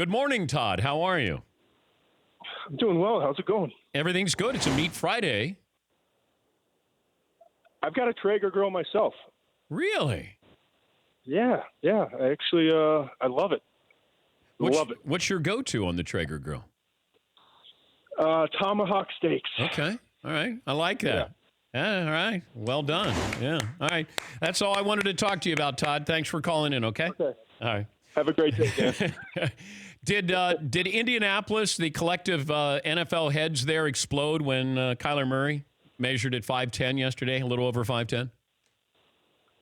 Good morning, Todd. How are you? I'm doing well. How's it going? Everything's good. It's a Meat Friday. I've got a Traeger grill myself. Really? Yeah. I actually, I love it. Love it. What's your go-to on the Traeger grill? Tomahawk steaks. Okay. All right. I like that. Yeah. All right. Well done. Yeah. All right. That's all I wanted to talk to you about, Todd. Thanks for calling in, okay? Okay. All right. Have a great day, Dan. Did Indianapolis, the collective NFL heads there, explode when Kyler Murray measured at 5'10" yesterday, a little over 5'10"?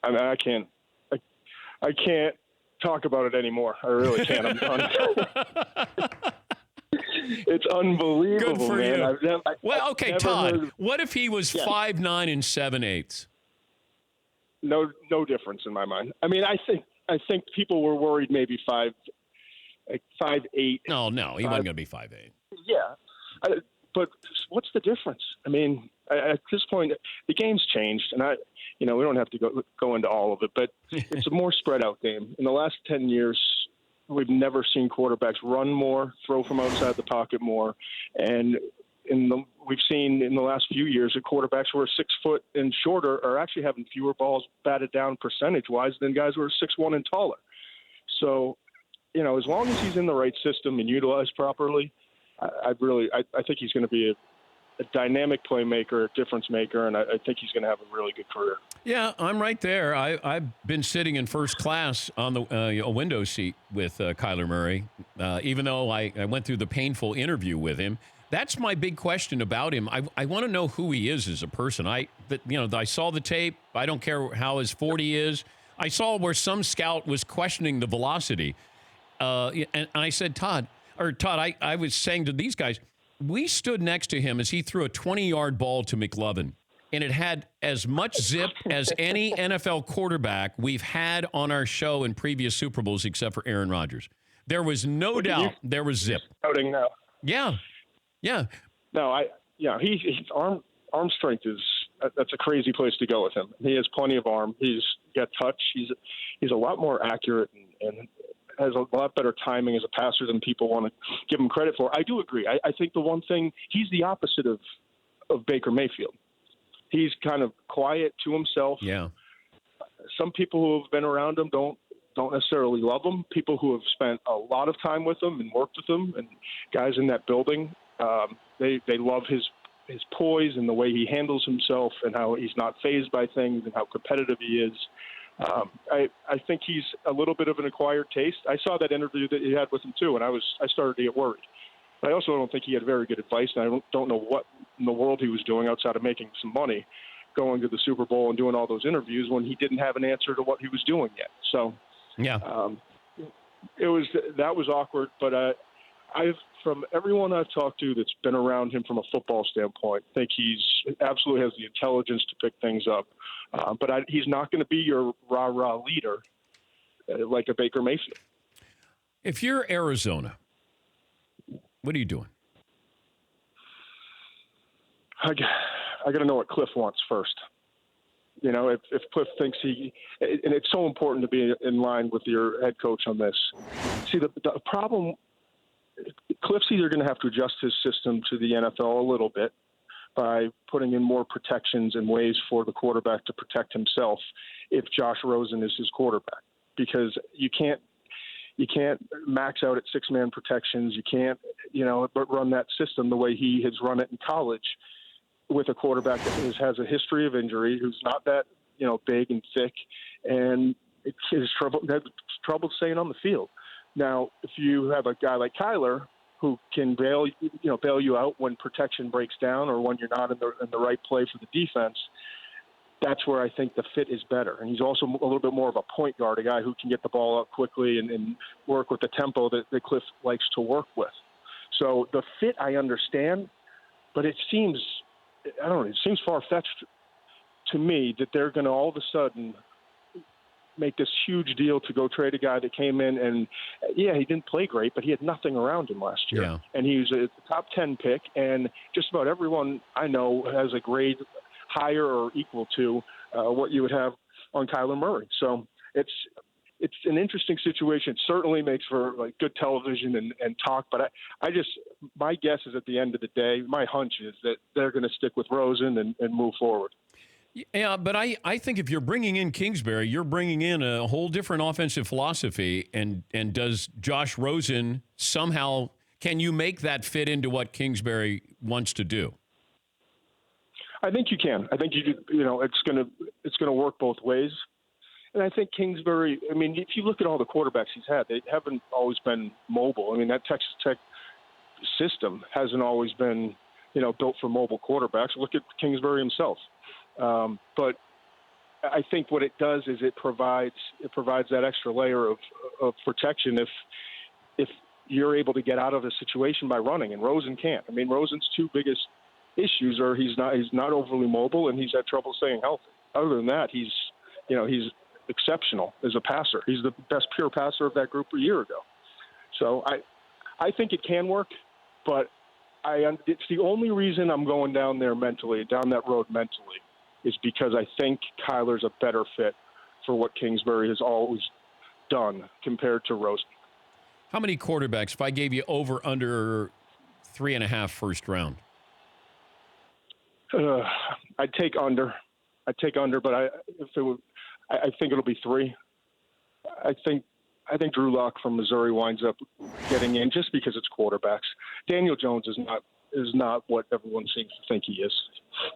I mean, I can't talk about it anymore. I really can't. I'm done. It's unbelievable, Good for man. you. Well, okay, Todd, what if he was 5'9" and 7/8? No difference in my mind. I mean, I think people were worried maybe 5'8". No, he wasn't going to be 5'8". Yeah, but what's the difference? I mean, at this point, the game's changed, and we don't have to go into all of it, but it's a more spread out game. In the last 10 years, we've never seen quarterbacks run more, throw from outside the pocket more, and we've seen in the last few years that quarterbacks who are 6 foot and shorter are actually having fewer balls batted down percentage-wise than guys who are 6'1" and taller. So, as long as he's in the right system and utilized properly, I think he's going to be a dynamic playmaker, a difference maker, and I think he's going to have a really good career. Yeah, I'm right there. I've been sitting in first class on a window seat with Kyler Murray, even though I went through the painful interview with him. That's my big question about him. I want to know who he is as a person. I saw the tape. I don't care how his 40 is. I saw where some scout was questioning the velocity. And I said, Todd, I was saying to these guys, we stood next to him as he threw a 20-yard ball to McLovin, and it had as much zip as any NFL quarterback we've had on our show in previous Super Bowls except for Aaron Rodgers. There was no doubt there was zip. Outing now. Yeah. No, his arm strength that's a crazy place to go with him. He has plenty of arm. He's got touch. He's a lot more accurate and has a lot better timing as a passer than people want to give him credit for. I do agree. I think the one thing, he's the opposite of Baker Mayfield. He's kind of quiet to himself. Yeah. Some people who have been around him don't necessarily love him. People who have spent a lot of time with him and worked with him, and guys in that building, they love his poise and the way he handles himself and how he's not fazed by things and how competitive he is. I think he's a little bit of an acquired taste. I saw that interview that he had with him too, and I started to get worried. But I also don't think he had very good advice, and I don't know what in the world he was doing outside of making some money, going to the Super Bowl and doing all those interviews when he didn't have an answer to what he was doing yet. So, that was awkward. But from everyone I've talked to that's been around him from a football standpoint, I think he's absolutely has the intelligence to pick things up. But he's not going to be your rah-rah leader like a Baker Mayfield. If you're Arizona, what are you doing? I got to know what Cliff wants first. If Cliff thinks and it's so important to be in line with your head coach on this. See, the problem, Cliff's either going to have to adjust his system to the NFL a little bit by putting in more protections and ways for the quarterback to protect himself if Josh Rosen is his quarterback, because you can't max out at 6-man protections. You can't, but run that system the way he has run it in college with a quarterback that has a history of injury, who's not that, big and thick, and has trouble staying on the field. Now, if you have a guy like Kyler who can bail you out when protection breaks down or when you're not in the right play for the defense, that's where I think the fit is better. And he's also a little bit more of a point guard, a guy who can get the ball out quickly and work with the tempo that Cliff likes to work with. So the fit I understand, but it seems far-fetched to me that they're going to all of a sudden make this huge deal to go trade a guy that came in and, he didn't play great, but he had nothing around him last year. Yeah. And he was a top 10 pick, and just about everyone I know has a grade higher or equal to what you would have on Kyler Murray. So it's an interesting situation. It certainly makes for like good television and talk. But my guess is at the end of the day, my hunch is that they're going to stick with Rosen and move forward. Yeah, but I think if you're bringing in Kingsbury, you're bringing in a whole different offensive philosophy. And does Josh Rosen somehow, can you make that fit into what Kingsbury wants to do? I think you can. I think it's gonna work both ways. And I think Kingsbury, I mean, if you look at all the quarterbacks he's had, they haven't always been mobile. I mean, that Texas Tech system hasn't always been, built for mobile quarterbacks. Look at Kingsbury himself. But I think what it does is it provides that extra layer of protection if you're able to get out of a situation by running, and Rosen can't. I mean, Rosen's two biggest issues are he's not overly mobile and he's had trouble staying healthy. Other than that, he's exceptional as a passer. He's the best pure passer of that group a year ago. So I think it can work, but it's the only reason I'm going down that road mentally, is because I think Kyler's a better fit for what Kingsbury has always done compared to Rosen. How many quarterbacks, if I gave you over under 3.5 first round? I'd take under, but I think it'll be 3. I think Drew Lock from Missouri winds up getting in just because it's quarterbacks. Daniel Jones is not what everyone seems to think he is.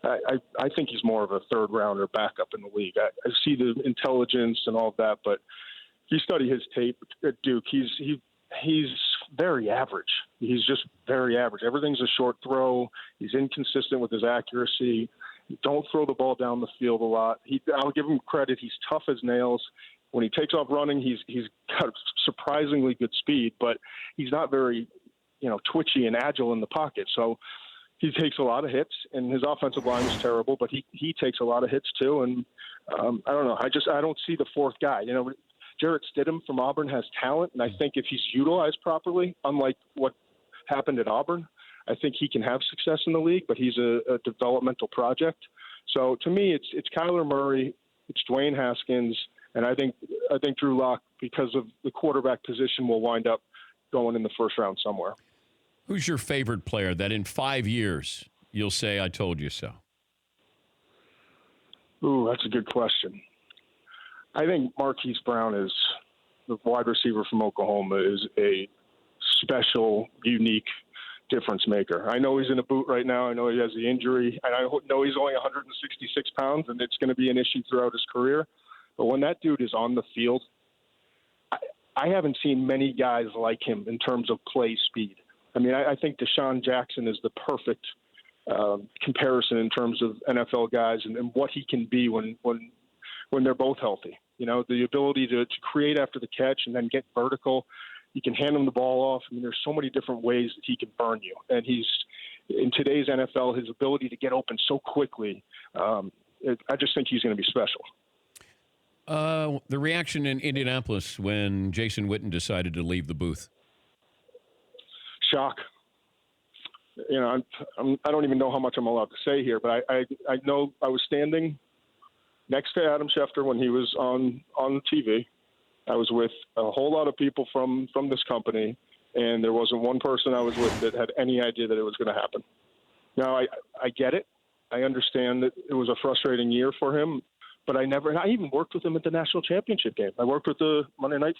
I think he's more of a third rounder backup in the league. I see the intelligence and all of that, but if you study his tape at Duke, he's very average. He's just very average. Everything's a short throw. He's inconsistent with his accuracy. Don't throw the ball down the field a lot. I'll give him credit. He's tough as nails. When he takes off running, he's got surprisingly good speed, but he's not very, twitchy and agile in the pocket. So he takes a lot of hits, and his offensive line is terrible, but he takes a lot of hits too. And I don't know. I don't see the fourth guy. Jarrett Stidham from Auburn has talent, and I think if he's utilized properly, unlike what happened at Auburn, I think he can have success in the league, but he's a developmental project. So to me, it's Kyler Murray, it's Dwayne Haskins, and I think Drew Lock, because of the quarterback position, will wind up going in the first round somewhere. Who's your favorite player that in 5 years you'll say, I told you so? Ooh, that's a good question. I think Marquise Brown is the wide receiver from Oklahoma, is a special, unique difference maker. I know he's in a boot right now. I know he has the injury, and I know he's only 166 pounds, and it's going to be an issue throughout his career. But when that dude is on the field, I haven't seen many guys like him in terms of play speed. I mean, I think Deshaun Jackson is the perfect comparison in terms of NFL guys and what he can be when they're both healthy. The ability to create after the catch and then get vertical. You can hand him the ball off. I mean, there's so many different ways that he can burn you. And in today's NFL, his ability to get open so quickly, I just think he's going to be special. The reaction in Indianapolis when Jason Witten decided to leave the booth? Shock. I don't even know how much I'm allowed to say here, but I know I was standing next to Adam Schefter when he was on TV. I was with a whole lot of people from this company, and there wasn't one person I was with that had any idea that it was going to happen. Now, I get it. I understand that it was a frustrating year for him, but I even worked with him at the national championship game. I worked with the Monday night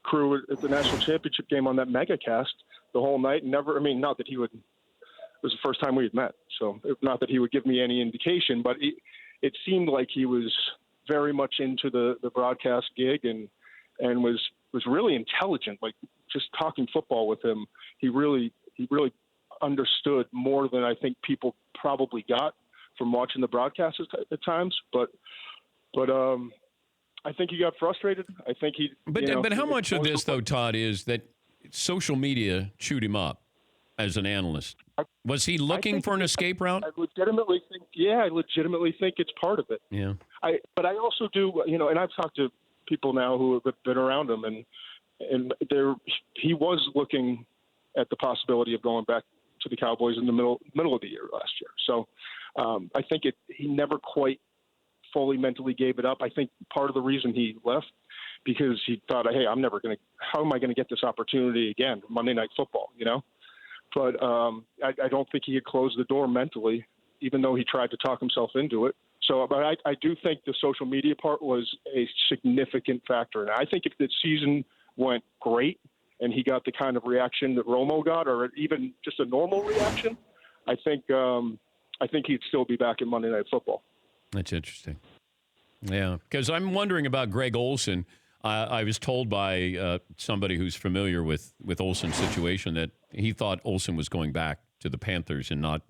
crew at the national championship game on that mega cast the whole night. Not that he would, it was the first time we had met. So not that he would give me any indication, but it seemed like he was very much into the broadcast gig and was really intelligent. Like, just talking football with him, he really understood more than I think people probably got from watching the broadcast at times. But I think he got frustrated. I think he. But how much of this, though, Todd, is that social media chewed him up as an analyst? Was he looking for an escape route? I legitimately think it's part of it. Yeah. But I also do, and I've talked to people now who have been around him, and he was looking at the possibility of going back to the Cowboys in the middle of the year last year. So I think he never quite fully mentally gave it up. I think part of the reason he left because he thought, hey, how am I going to get this opportunity again, Monday Night Football, But I don't think he had closed the door mentally, even though he tried to talk himself into it. So, but I do think the social media part was a significant factor. And I think if the season went great and he got the kind of reaction that Romo got, or even just a normal reaction, I think he'd still be back in Monday Night Football. That's interesting. Yeah, because I'm wondering about Greg Olsen. I was told by somebody who's familiar with Olsen's situation that he thought Olsen was going back to the Panthers and not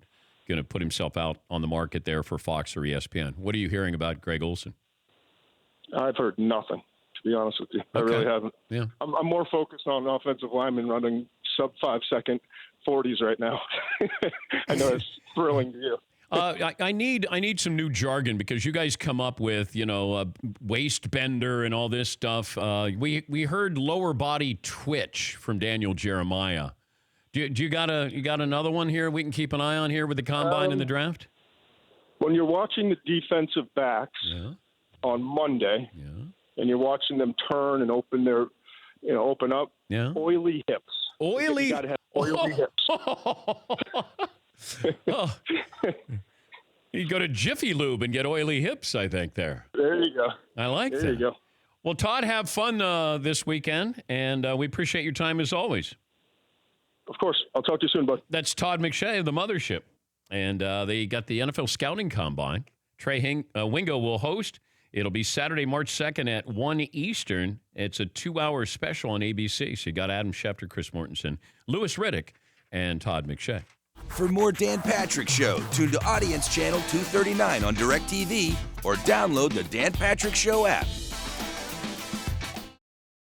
going to put himself out on the market there for Fox or ESPN. What are you hearing about Greg Olsen? I've heard nothing, to be honest with you. I really haven't. Yeah. I'm more focused on offensive linemen running sub 5-second 40s right now. I know it's thrilling to you. I need some new jargon because you guys come up with, waist bender and all this stuff. We heard lower body twitch from Daniel Jeremiah. Do you got another one here we can keep an eye on here with the combine and the draft? When you're watching the defensive backs on Monday, and you're watching them turn and open their, open up, oily hips. Oily? You got to have oily hips. Oh. You go to Jiffy Lube and get oily hips, I think, there. There you go. I like that. There you go. Well, Todd, have fun this weekend, and we appreciate your time as always. Of course. I'll talk to you soon, bud. That's Todd McShay of the Mothership. And they got the NFL Scouting Combine. Trey Wingo will host. It'll be Saturday, March 2nd at 1 Eastern. It's a 2-hour special on ABC. So you got Adam Schefter, Chris Mortensen, Louis Riddick, and Todd McShay. For more Dan Patrick Show, tune to Audience Channel 239 on DirecTV or download the Dan Patrick Show app.